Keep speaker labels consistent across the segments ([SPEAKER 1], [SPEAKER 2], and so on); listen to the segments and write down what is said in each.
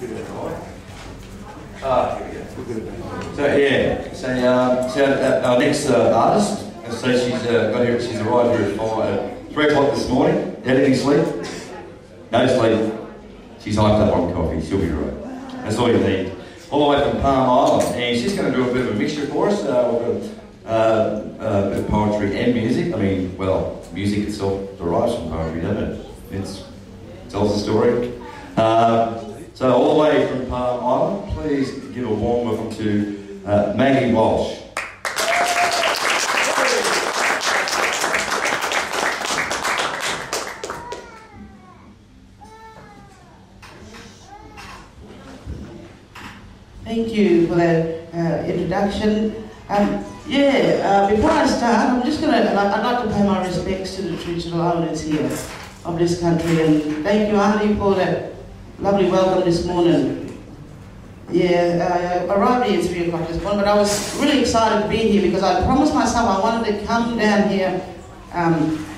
[SPEAKER 1] Here we go. So yeah, so our next artist, so she's got here. She's arrived here at 3 o'clock this morning. Had any sleep? No sleep. She's hyped up on coffee. She'll be right. That's all you need. All the way from Palm Island, and she's going to do a bit of a mixture for us. We've got a bit of poetry and music. I mean, well, music itself derives from poetry, doesn't it? It tells a story. So all the way from Palm Island, please give a warm welcome to Maggie Walsh.
[SPEAKER 2] Thank you for that introduction. Before I start, I'd like to pay my respects to the traditional owners here of this country, and thank you, Auntie, for that lovely welcome this morning. I arrived here at 3 o'clock this morning, but I was really excited to be here because I promised myself I wanted to come down here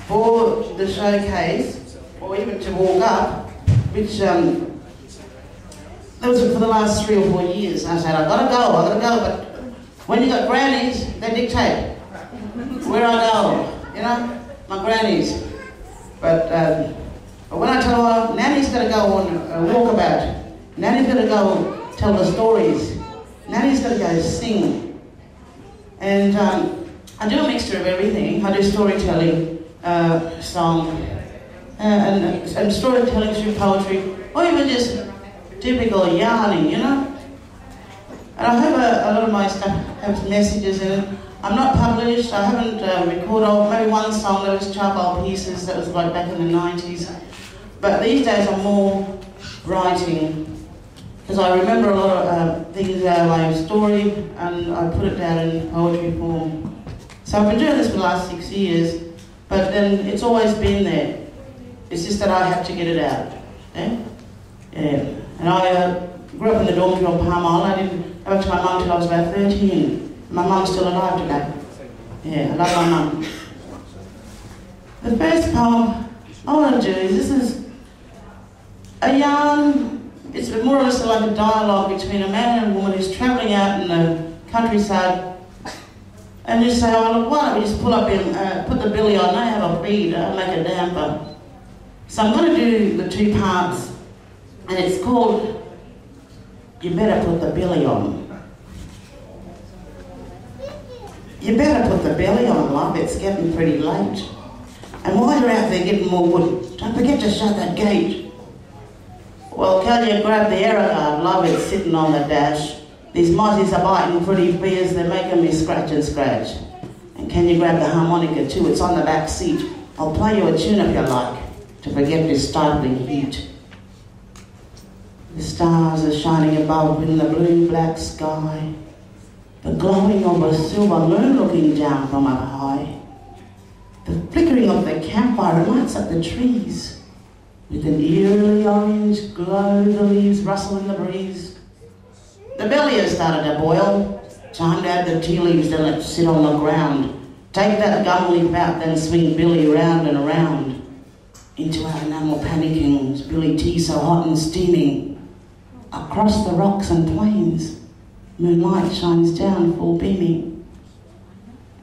[SPEAKER 2] for the showcase, or even to walk up, which that was for the last 3 or 4 years. I said, I gotta go, but when you got grannies, they dictate where I go, my grannies. But when I tell her, Nanny's gotta go on a walkabout, Nanny's gotta go tell the stories, Nanny's gotta go sing. And I do a mixture of everything. I do storytelling, song, and storytelling through poetry, or even just typical yarning, And I have a lot of my stuff have messages in it. I'm not published. I haven't recorded maybe one song that was charcoal pieces that was like back in the 90s. But these days I'm more writing because I remember a lot of things out of my story and I put it down in poetry form. So I've been doing this for the last 6 years, but then it's always been there. It's just that I have to get it out. Yeah. And I grew up in the dormitory on Palm Island. I didn't go back to my mum until I was about 13. My mum's still alive today. Yeah, I love my mum. The first poem I want to do is, this is a yarn. It's more or less like a dialogue between a man and a woman who's travelling out in the countryside. And you say, oh, look, why don't we just pull up and put the billy on, I have a feed, make a damper. So I'm going to do the 2 parts. And it's called, You Better Put the Belly On. You better put the belly on, love, it's getting pretty late. And while you're out there getting more wood, don't forget to shut that gate. Well, can you grab the error card, love, it's sitting on the dash. These mozzies are biting pretty fierce, they're making me scratch and scratch. And can you grab the harmonica too, it's on the back seat. I'll play you a tune if you like, to forget this stifling heat. The stars are shining above in the blue-black sky, the glowing of a silver moon looking down from up high. The flickering of the campfire lights up the trees. With an eerily orange glow, the leaves rustle in the breeze. The belly has started to boil. Time to add the tea leaves and let it sit on the ground. Take that gum leaf out, then swing Billy round and around. Into our enamel pannikins, Billy tea so hot and steaming. Across the rocks and plains, moonlight shines down full beaming.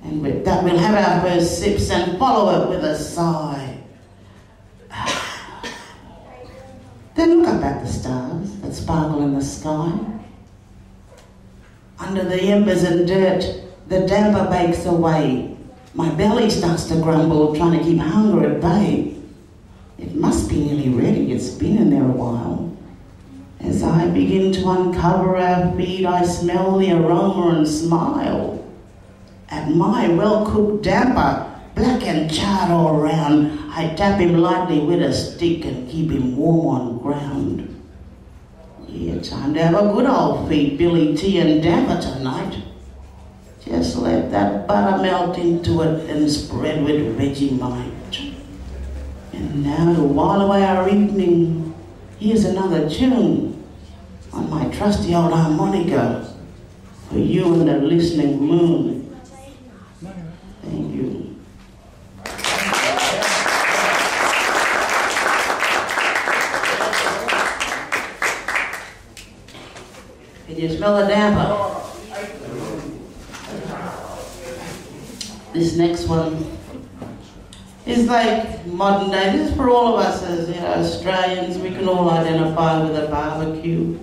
[SPEAKER 2] And with that we'll have our first sips and follow it with a sigh. Then look up at the stars that sparkle in the sky. Under the embers and dirt, the damper bakes away. My belly starts to grumble, trying to keep hunger at bay. It must be nearly ready, it's been in there a while. As I begin to uncover our feed, I smell the aroma and smile. At my well-cooked damper, black and charred all around, I tap him lightly with a stick and keep him warm on ground. Yeah, time to have a good old feed, Billy tea and damper tonight. Just let that butter melt into it and spread with Vegemite. And now to while away our evening, here's another tune on my trusty old harmonica for you and the listening moon. Thank you. Can you smell the damper? This next one is like modern day. This is for all of us as Australians. We can all identify with a barbecue.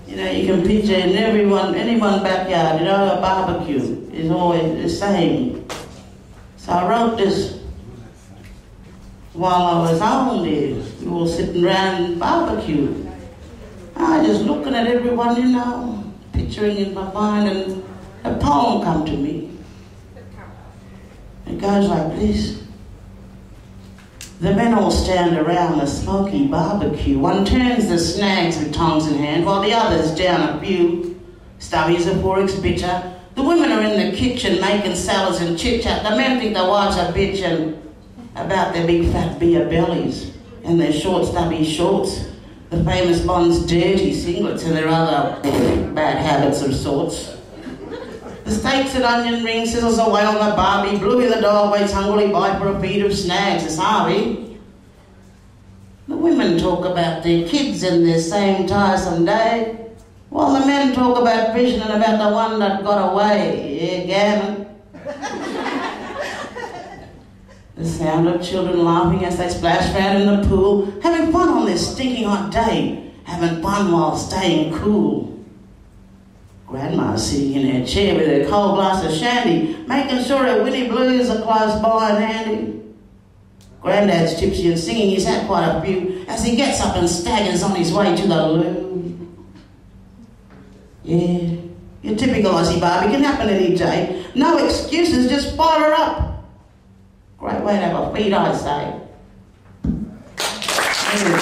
[SPEAKER 2] You can picture in anyone's backyard, a barbecue is always the same. So I wrote this while I was home there. We were sitting around barbecue. I just looking at everyone, picturing in my mind, and a poem come to me. It goes like this. The men all stand around the smoky barbecue. One turns the snags with tongs in hand, while the others down a few. Stubbies a porridge bitter. The women are in the kitchen making salads and chit-chat. The men think their wives are bitching about their big fat beer bellies and their short stubby shorts. The famous Bond's dirty singlets and their other bad habits of sorts. The steaks and onion ring sizzles away on the barbie. Bluey the dog waits hungrily by for a feed of snags. It's Harvey. The women talk about their kids and their same tiresome day, while the men talk about fishing and about the one that got away. Yeah, gammon. The sound of children laughing as they splash around in the pool, having fun on this stinking hot day, having fun while staying cool. Grandma's sitting in her chair with her cold glass of shandy, making sure her Winnie Blues are close by and handy. Granddad's tipsy and singing, he's had quite a few, as he gets up and staggers on his way to the loo. Yeah, your typical Aussie barbie can happen any day. No excuses, just fire her up. Great way to have a feed, I say. Yeah.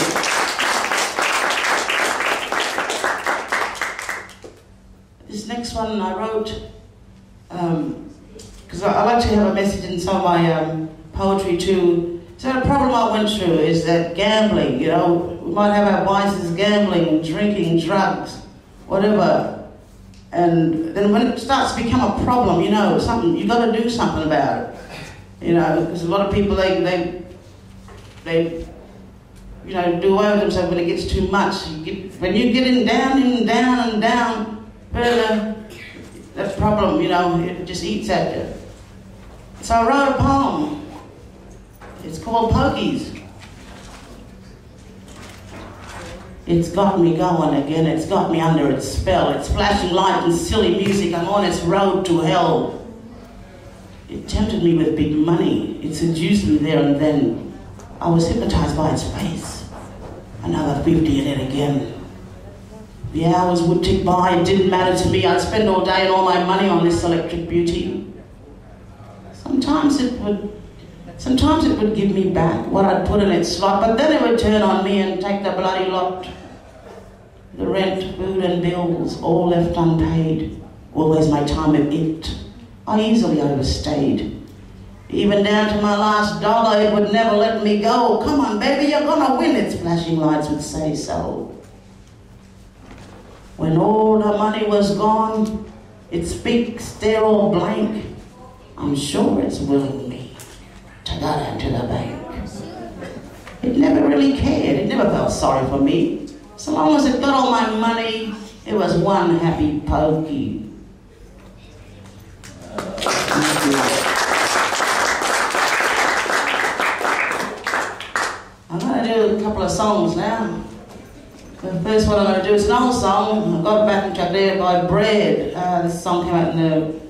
[SPEAKER 2] This next one I wrote, because I like to have a message in some of my poetry too. So the problem I went through is that gambling, we might have our vices, gambling, drinking, drugs, whatever. And then when it starts to become a problem, something, you've got to do something about it. Because a lot of people, they do away with themselves when it gets too much. When you're getting down and down and down, further, that's the problem, it just eats at you. So I wrote a poem. It's called Pokies. It's got me going again, it's got me under its spell. It's flashing light and silly music, I'm on its road to hell. It tempted me with big money, it seduced me there and then. I was hypnotized by its face. Another 50 in it again. The hours would tick by, it didn't matter to me. I'd spend all day and all my money on this electric beauty. Sometimes it would give me back what I'd put in its slot, but then it would turn on me and take the bloody lot. The rent, food and bills, all left unpaid. Always my time of it. I easily overstayed. Even down to my last dollar, it would never let me go. Come on, baby, you're gonna win, its flashing lights would say so. When all the money was gone, it speaks there all blank. I'm sure it's willing me to go down to the bank. It never really cared, it never felt sorry for me. So long as it got all my money, it was one happy pokey. I'm going to do a couple of songs now. The first one I'm going to do is an old song. I got it back in Chudley by Bread. This song came out in the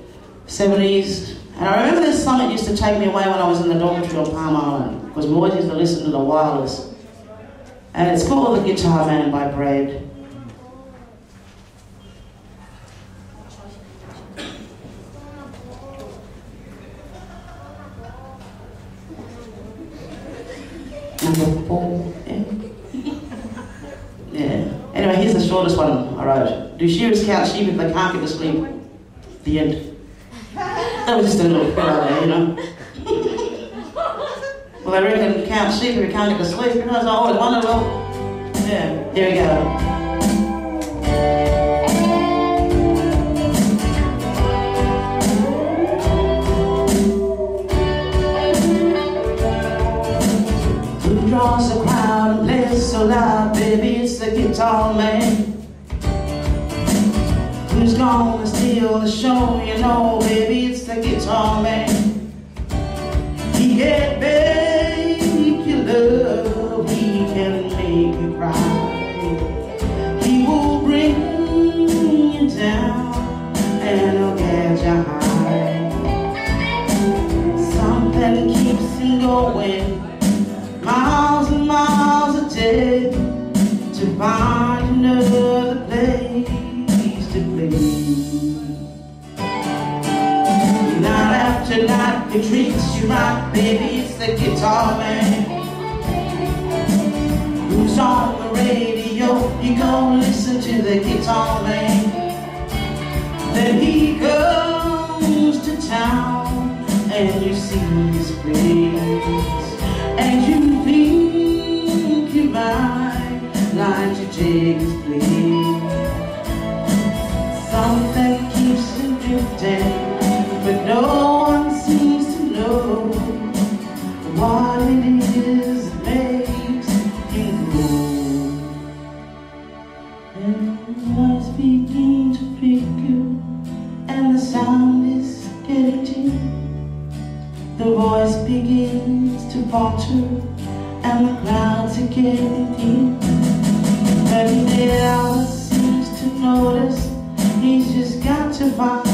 [SPEAKER 2] 70s. And I remember this song, it used to take me away when I was in the dormitory on Palm Island, because we always used to listen to the Wireless. And it's called The Guitar Man by Bread. Number 4, yeah. Yeah. Anyway, here's the shortest one I wrote. Do shearers count sheep if they can't get to sleep? The end. That was just a little filler there, Well, I reckon count sheep if you can't get to sleep, because I always wondered, well, yeah, here we go. Draws the crowd and plays so loud, baby, it's the guitar man. Who's gonna steal the show? You know, baby, it's the guitar man. He can make you love, he can make you cry. He will bring you down and he'll get you high. Something keeps him going miles and miles a day to find another place to play. Night after night he treats you right, baby, it's the guitar man. Who's on the radio? You go listen to the guitar man. Then he goes to town and you see his face, and you think you might like to take his place. Something keeps him drifting, but no one seems to know what it is that makes him go. And the lights begin to flicker, and the sound is getting dim. The voice begins to falter, and the clouds are getting thin. But he never seems to notice he's just got to find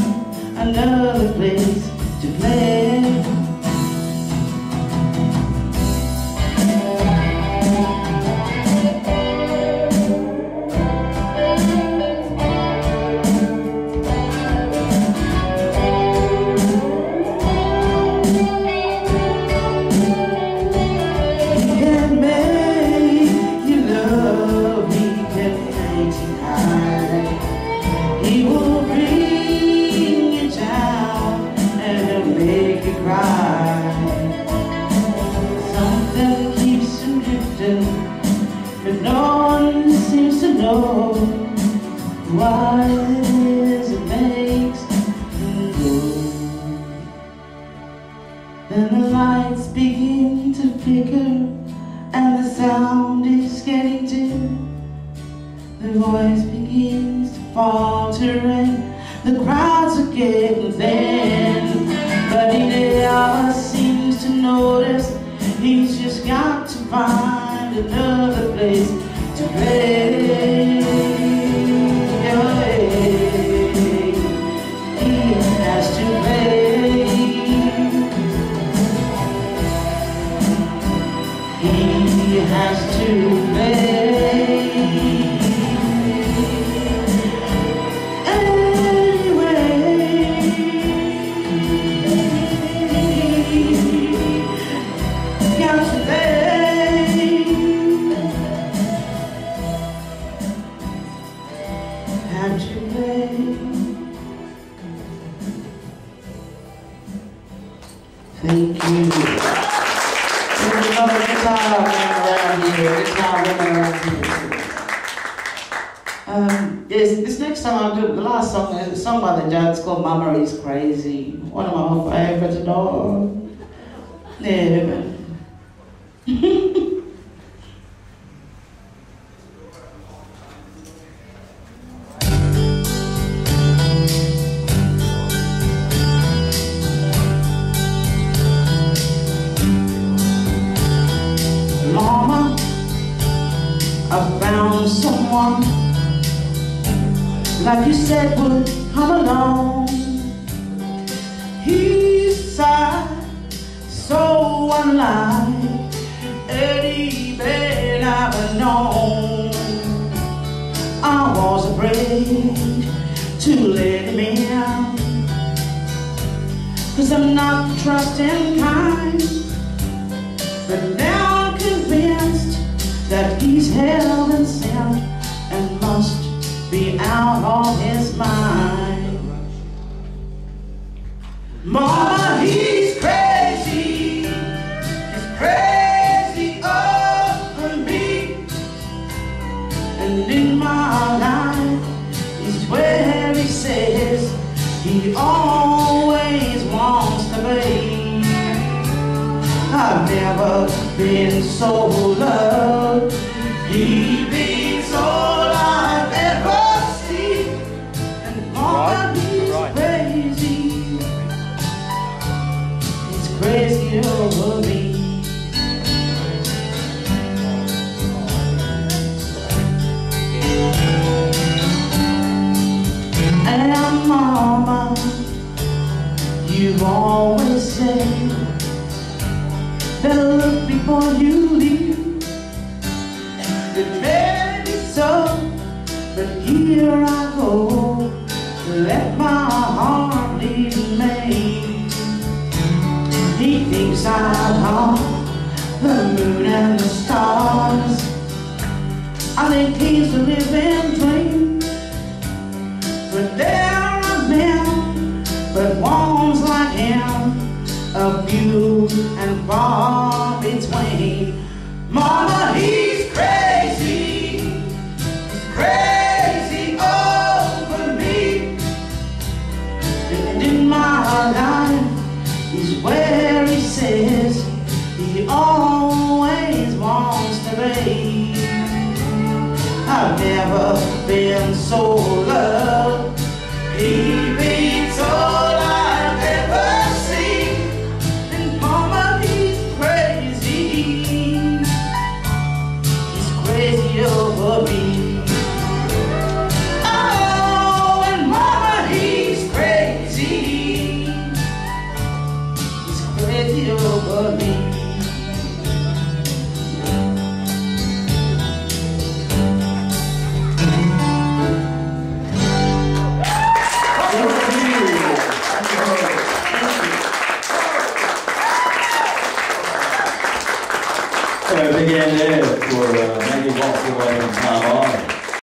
[SPEAKER 2] another place to play. But no one seems to know what it is that makes him go. Then the lights begin to flicker, and the sound is getting dim. The voice begins to falter, and the crowds are getting thin. But he never seems to notice he's just got to find another place to play. He has to play. He has to play. Thank you. There's another guitar man around here. Guitar woman around here. Yes, this next song I'll do, the last song is a song by the Judds called Mama Is Crazy. One of my favorites at all. Yeah. Mama, I found someone like you said would come along. He's sad, so unlike any man I've ever known. I was afraid to let him in, 'cause I'm not trusting kind. But now I'm convinced that he's heaven sent and must be out of his mind. Mama, he's crazy over me. And in my life is where he says he always wants to be. I've never been so loved. He beats all I've ever seen. And so, but here I go to let my heart lead me. He thinks I love the moon and the stars. I think he's a living dream, but there are men, but ones like him, a few and far between. Mama, he's crazy, crazy over me. And in my life is where he says he always wants to be. I've never been so loved. He beats all I've ever seen. And mama, he's crazy. He's crazy over me.